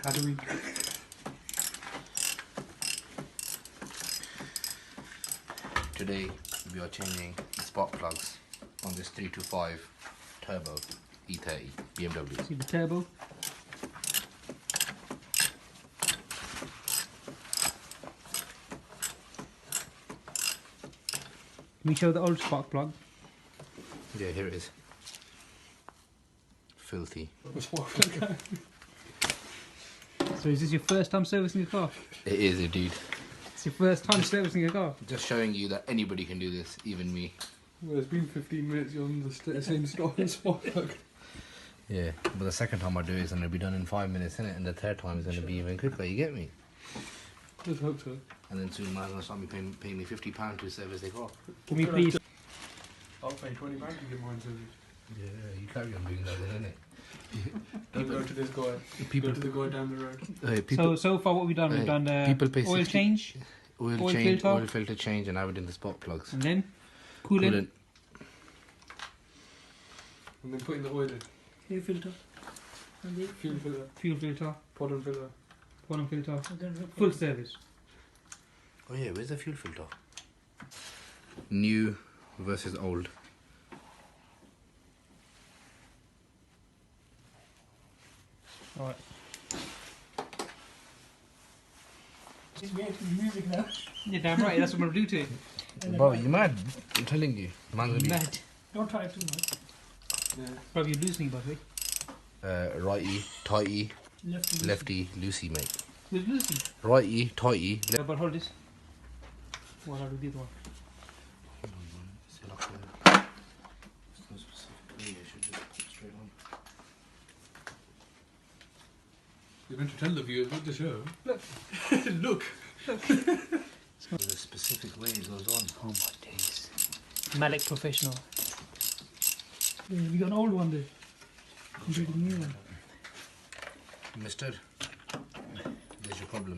How do we... Today we are changing the spark plugs on this 325 turbo E30 BMW. See the turbo? Can we show the old spark plug? Yeah, here it is. Filthy. So is this your first time servicing a car? It is indeed. It's your first time servicing a car? Just showing you that anybody can do this, even me. Well, it's been 15 minutes, you're on the same spot plug. Yeah, but the second time I do it, it's going to be done in 5 minutes, innit? And the third time is going to be even quicker, you get me? Let's hope so. And then soon might as well start me paying me £50 to service the car. Can we please... I'll pay £20 to get mine serviced. Yeah, you carry on doing that then, innit? Don't go to this guy. Go to the guy down the road. So far what we've done, we've done people pay oil 60 change, oil change, filter. oil filter change, and now we're doing the spark plugs. and then coolant. And then putting the oil in. Fuel filter. Fuel filter. Fuel filter. Pod and filter. Bottom filter. Full service. Oh yeah, where's the fuel filter? New versus old. Alright. It's reacting music now. Yeah, damn right, that's what I'm gonna do to it. Bro, you mad? I'm telling you. Man's gonna be Mad. Don't try it too much. Yeah. Bro, you're losing, by the way. righty, tighty, Lefty. lefty, loosey, mate. You're losing. Righty, tighty, Yeah, but hold this. What I'll do the other one. You're going to tell the viewers what to show. Look. Look. There's a specific way it goes on. Oh my days. Malik professional. Yeah, we got an old one there. Compared to the new one. Mister, there's your problem.